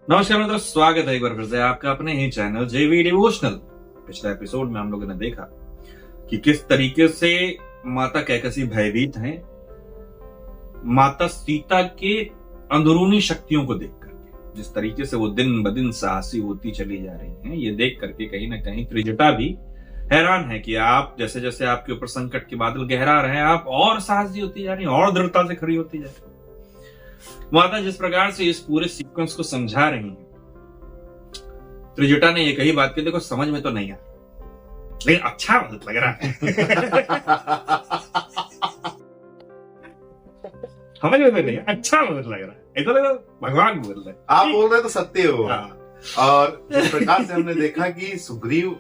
नमस्कार मित्रों, स्वागत है एक बार फिर से आपका अपने ही चैनल जेवी डिवोशनल। पिछले एपिसोड में हम लोगों ने देखा कि किस तरीके से माता कैकसी भयभीत हैं माता सीता के अंदरूनी शक्तियों को देख करके। जिस तरीके से वो दिन ब दिन साहसी होती चली जा रही हैं, ये देख करके कहीं ना कहीं त्रिजटा भी हैरान है कि आप जैसे जैसे आपके ऊपर संकट के बादल गहरा रहे हैं, आप और साहसी होती जा रही हैं और दृढ़ता से खड़ी होती जा रही है। माता जिस प्रकार से इस पूरे सीक्वेंस को समझा रही है, त्रिजटा ने ये कही बात की, देखो समझ में तो नहीं आ लेकिन अच्छा बहुत लग रहा है। समझ में तो नहीं, अच्छा बहुत लग रहा है, ऐसा लग रहा है भगवान बोल रहे हैं। आप बोल रहे तो सत्य हो। हाँ। और जिस प्रकार से हमने देखा कि सुग्रीव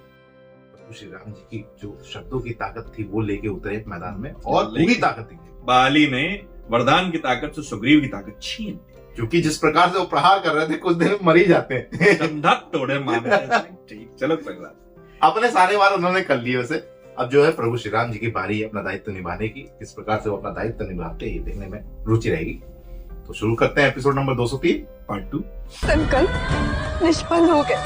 श्री राम जी की जो शब्दों की ताकत थी वो लेके उतरे मैदान में और पूरी ताकत थी। बाली ने वरदान की ताकत से सुग्रीव की ताकत छीन ली, क्योंकि जिस प्रकार से वो प्रहार कर रहे थे कुछ दिन में मर ही जाते हैं। कंधा तोड़े मामे। ठीक, चलो कोई बात। अपने सारे वार उन्होंने कर लिए वैसे। अब जो है प्रभु श्री राम जी की बारी है अपना दायित्व निभाने की। किस प्रकार से वो अपना दायित्व निभाते हैं देखने में रुचि रहेगी। तो शुरू करते हैं एपिसोड नंबर 203 पार्ट 2। संकल्प निष्फल हो गए।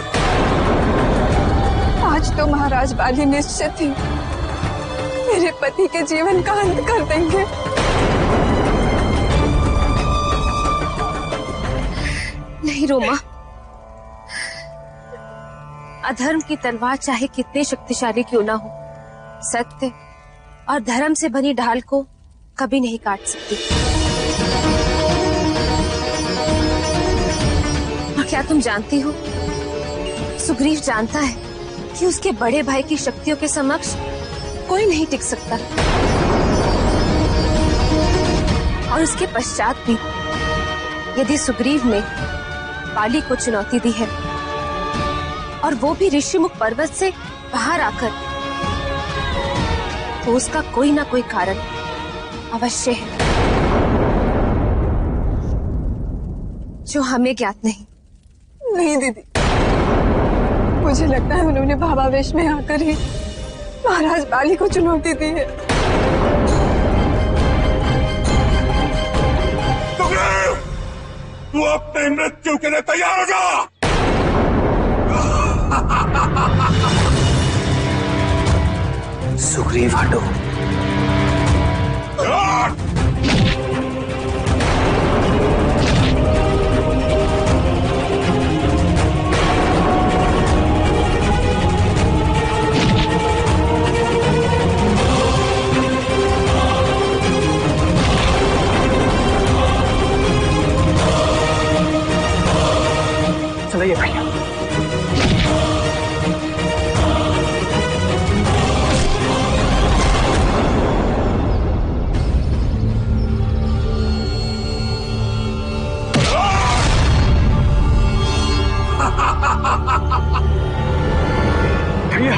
आज तो महाराज बाली निश्चित ही मेरे पति के जीवन का अंत कर देंगे। नहीं रोमा, अधर्म की तलवार चाहे कितनी शक्तिशाली क्यों ना हो, सत्य और धर्म से बनी ढाल को कभी नहीं काट सकती। और क्या तुम जानती हो, सुग्रीव जानता है कि उसके बड़े भाई की शक्तियों के समक्ष कोई नहीं टिक सकता। और उसके पश्चात भी यदि सुग्रीव ने बाली को चुनौती दी है और वो भी ऋषिमुख पर्वत से बाहर आकर, तो उसका कोई ना कोई कारण अवश्य है जो हमें ज्ञात नहीं। नहीं दीदी, मुझे लगता है उन्होंने भावावेश में आकर ही महाराज बाली को चुनौती दी है। तू अपने मृत्यु के लिए तैयार हो जा। सुग्रीव हटो। चलिए भैया। भैया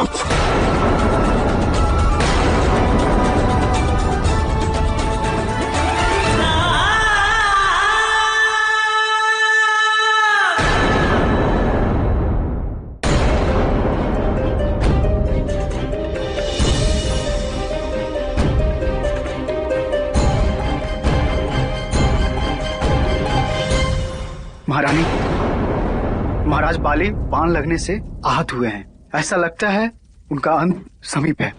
आउट। महारानी, महाराज बाली बाण लगने से आहत हुए हैं। ऐसा लगता है उनका अंत समीप है।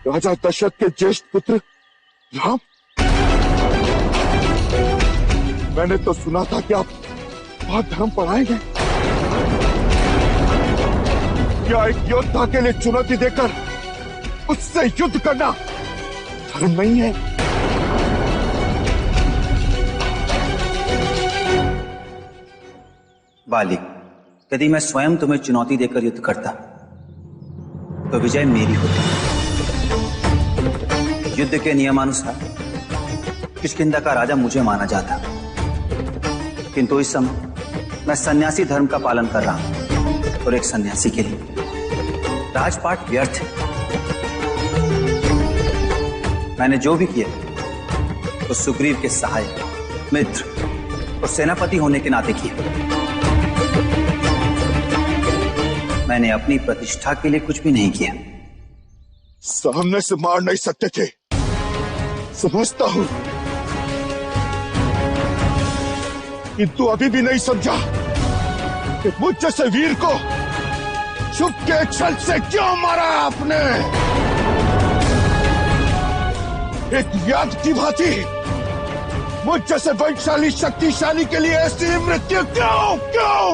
राजा दशरथ के ज्येष्ठ पुत्र राम, मैंने तो सुना था कि आप बहुत धर्म पढ़ाएंगे। क्या एक योद्धा के लिए चुनौती देकर उससे युद्ध करना धर्म नहीं है? बाली, यदि मैं स्वयं तुम्हें चुनौती देकर युद्ध करता तो विजय मेरी होती। युद्ध के नियमानुसार किष्किंधा का राजा मुझे माना जाता, किंतु इस समय मैं सन्यासी धर्म का पालन कर रहा हूं और एक सन्यासी के लिए राजपाट व्यर्थ है। मैंने जो भी किया तो सुग्रीव के सहायक, मित्र और सेनापति होने के नाते किया। मैंने अपनी प्रतिष्ठा के लिए कुछ भी नहीं किया। सामने से मार नहीं सकते थे, समझता हूं, किंतु अभी भी नहीं समझा कि मुझ जैसे वीर को छुप के छल से क्यों मारा आपने। एक व्याध की भांति मुझ जैसे बलशाली शक्तिशाली के लिए ऐसी मृत्यु क्यों क्यों?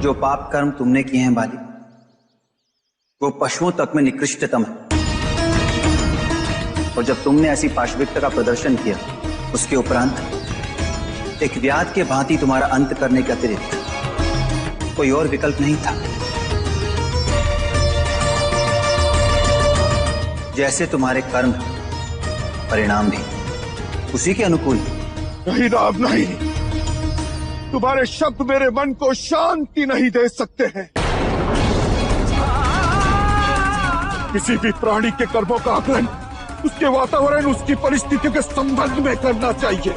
जो पाप कर्म तुमने किए हैं बाली, वो पशुओं तक में निकृष्टतम है। और जब तुमने ऐसी पाशविकता का प्रदर्शन किया, उसके उपरांत एक व्याध के भांति तुम्हारा अंत करने के अतिरिक्त कोई और विकल्प नहीं था। जैसे तुम्हारे कर्म, परिणाम भी उसी के अनुकूल। नहीं राम, नहीं, तुम्हारे शब्द मेरे मन को शांति नहीं दे सकते हैं। किसी भी प्राणी के कर्मों का आकलन उसके वातावरण, उसकी परिस्थितियों के संबंध में करना चाहिए।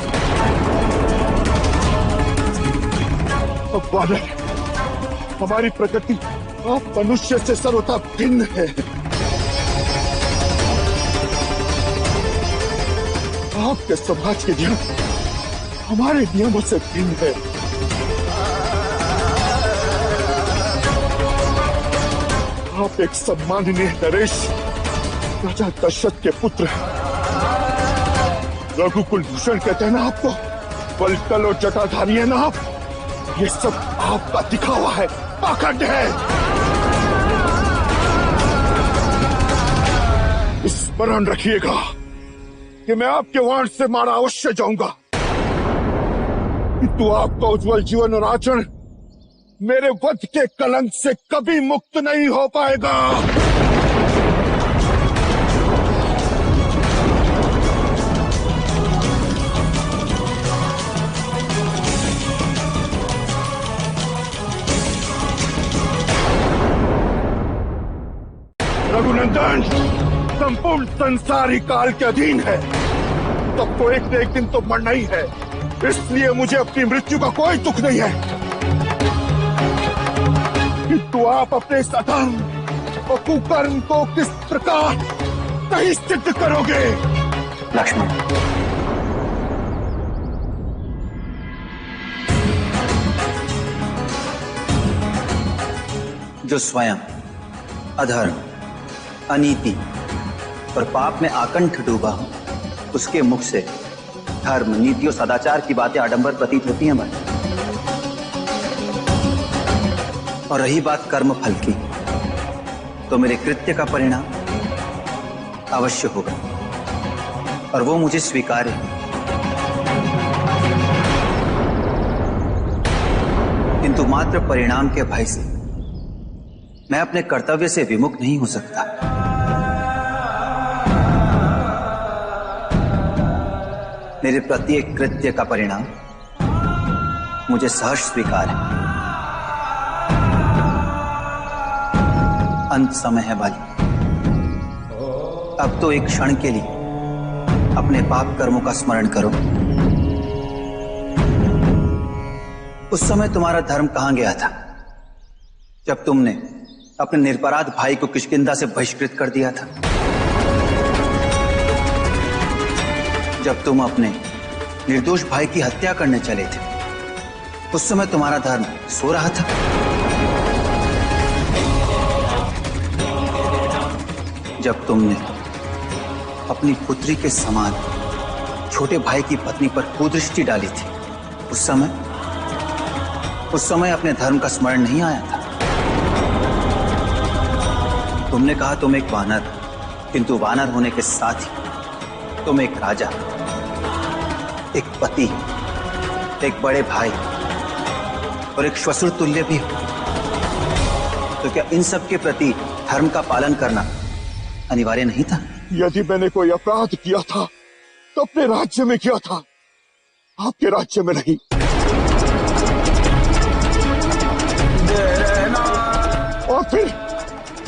अब वानर, हमारी प्रकृति आप मनुष्य से सर्वथा भिन्न है। आपके समाज के नियम हमारे नियमों से भिन्न है। आप एक सम्माननीय नरेश राजा दशरथ के पुत्र हैं। रघुकुल भूषण कहते हैं ना आपको, बलकल और जटाधारी है ना आप। ये सब आपका दिखावा है, पाखंड है। स्मरण रखिएगा कि मैं आपके वाण से मारा अवश्य जाऊंगा, किंतु आपका उज्जवल जीवन और आचरण मेरे वध के कलंक से कभी मुक्त नहीं हो पाएगा। रघुनंदन, संपूर्ण संसार ही काल के अधीन है, सबको एक न एक दिन तो मरना ही है। इसलिए मुझे अपनी मृत्यु का कोई दुख नहीं है, किंतु आप अपने इस अधर्म और कुकर्म को किस प्रकार नहीं सिद्ध करोगे? लक्ष्मण, जो स्वयं अधर्म, अनीति और पाप में आकंठ डूबा हो, उसके मुख से धर्म, नीति और सदाचार की बातें आडंबर प्रतीत होती हैं भाई। और रही बात कर्म फल की, तो मेरे कृत्य का परिणाम अवश्य होगा और वो मुझे स्वीकार्य है। एकमात्र परिणाम के भय से मैं अपने कर्तव्य से विमुख नहीं हो सकता। मेरे प्रत्येक कृत्य का परिणाम मुझे सहर्ष स्वीकार है। अंत समय है बाली। अब तो एक क्षण के लिए अपने पाप कर्मों का स्मरण करो। उस समय तुम्हारा धर्म कहां गया था जब तुमने अपने निरपराध भाई को किष्किंधा से बहिष्कृत कर दिया था, जब तुम अपने निर्दोष भाई की हत्या करने चले थे, उस समय तुम्हारा धर्म सो रहा था। जब तुमने अपनी पुत्री के समान छोटे भाई की पत्नी पर कुदृष्टि डाली थी, उस समय अपने धर्म का स्मरण नहीं आया था। तुमने कहा तुम एक वानर, किंतु वानर होने के साथ ही तुम एक राजा, एक पति, एक बड़े भाई और एक श्वशुर तुल्य भी हो। तो क्या इन सब के प्रति धर्म का पालन करना अनिवार्य नहीं था? यदि मैंने कोई अपराध किया था तो अपने राज्य में किया था, आपके राज्य में नहीं। और फिर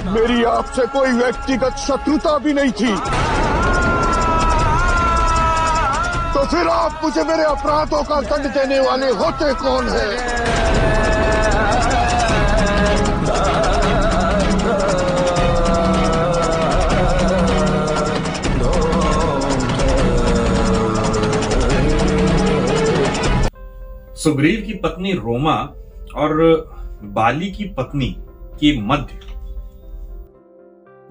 मेरी आपसे कोई व्यक्तिगत शत्रुता भी नहीं थी, तो फिर आप मुझे मेरे अपराधों का दंड देने वाले होते कौन हैं? सुग्रीव की पत्नी रोमा और बाली की पत्नी के मध्य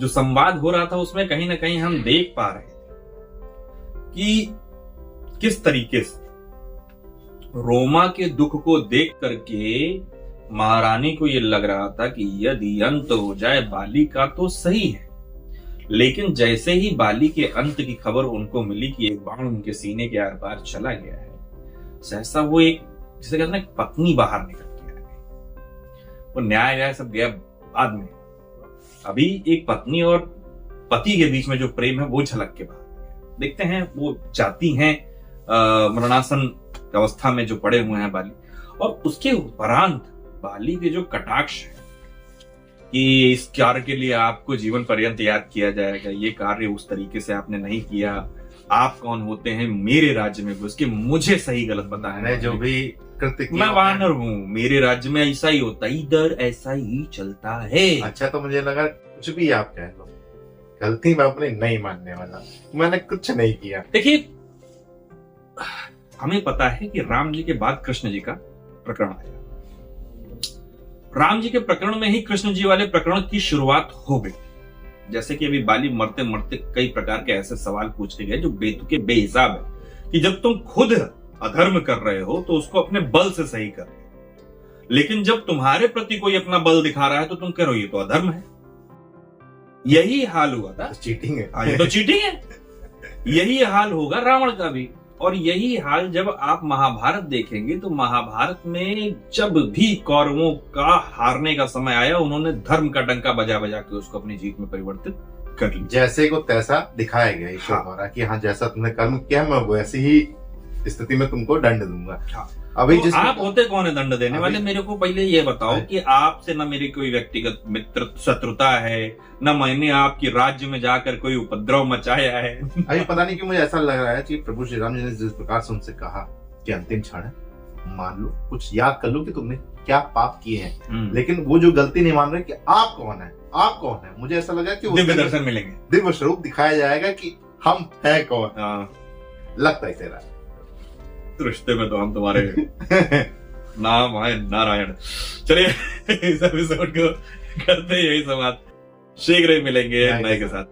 जो संवाद हो रहा था, उसमें कहीं ना कहीं हम देख पा रहे थे कि किस तरीके से रोमा के दुख को देख करके महारानी को यह लग रहा था कि यदि अंत हो जाए बाली का तो सही है। लेकिन जैसे ही बाली के अंत की खबर उनको मिली कि एक बाण उनके सीने के आर पार चला गया है, सहसा वो एक, जिसे कहते हैं, पत्नी बाहर निकल के आ गई। वो न्याय व्याय सब गया बाद में, अभी एक पत्नी और पति के बीच में जो प्रेम है वो झलक के बाहर देखते हैं। वो जाती हैं मरणासन अवस्था में जो पड़े हुए हैं बाली, और उसके उपरांत बाली के जो कटाक्ष है कि इस कार्य के लिए आपको जीवन पर्यंत याद किया जाएगा, ये कार्य उस तरीके से आपने नहीं किया, आप कौन होते हैं मेरे राज्य में घुस के मुझे सही गलत बताया। मैं जो भी कृत्य मैं वानर हूँ, मेरे राज्य में ऐसा ही होता है, इधर ऐसा ही चलता है। अच्छा, तो मुझे लगा कुछ भी आप कह लो, गलती मैं अपनी नहीं मानने वाला, मैंने कुछ नहीं किया। देखिए, हमें पता है कि राम जी के बाद कृष्ण जी का प्रकरण आया। राम जी के प्रकरण में ही कृष्ण जी वाले प्रकरण की शुरुआत हो गई। जैसे कि अभी बाली मरते मरते कई प्रकार के ऐसे सवाल पूछे गए जो बेतुके बेहिसाब है कि जब तुम खुद अधर्म कर रहे हो तो उसको अपने बल से सही कर रहे हो, लेकिन जब तुम्हारे प्रति कोई अपना बल दिखा रहा है तो तुम कह रहे हो ये तो अधर्म है। यही हाल हुआ था, चीटिंग है। ये तो चीटिंग है। यही हाल होगा रावण का भी। और यही हाल जब आप महाभारत देखेंगे तो महाभारत में जब भी कौरवों का हारने का समय आया, उन्होंने धर्म का डंका बजा बजा के उसको अपनी जीत में परिवर्तित कर लिया। जैसे को तैसा दिखाया गया ईश्वर द्वारा कि हाँ, जैसा तुमने कर्म किया मैं वैसे ही स्थिति में तुमको दंड दूंगा। हाँ। अभी तो आप होते कौन है दंड देने वाले? मेरे को पहले ये बताओ कि आपसे न मेरी कोई व्यक्तिगत मित्र शत्रुता है, न मैंने आपकी राज्य में जाकर कोई उपद्रव मचाया है। अभी पता नहीं क्यों मुझे ऐसा लग रहा है कि प्रभु श्री राम जी ने जिस प्रकार से उनसे कहा कि अंतिम क्षण है, मान लो, कुछ याद कर लो कि तुमने क्या पाप किए हैं, लेकिन वो जो गलती नहीं मान रहे कि आप कौन है, आप कौन है। मुझे ऐसा लगा कि दिव्य दर्शन मिलेंगे, दिव्य स्वरूप दिखाया जाएगा कि हम है कौन। लगता है तेरा रिश्ते में तो हम तुम्हारे नाम है नारायण। चलिए इस एपिसोड को करते हैं यही समाप्त। शीघ्र ही मिलेंगे नए के साथ।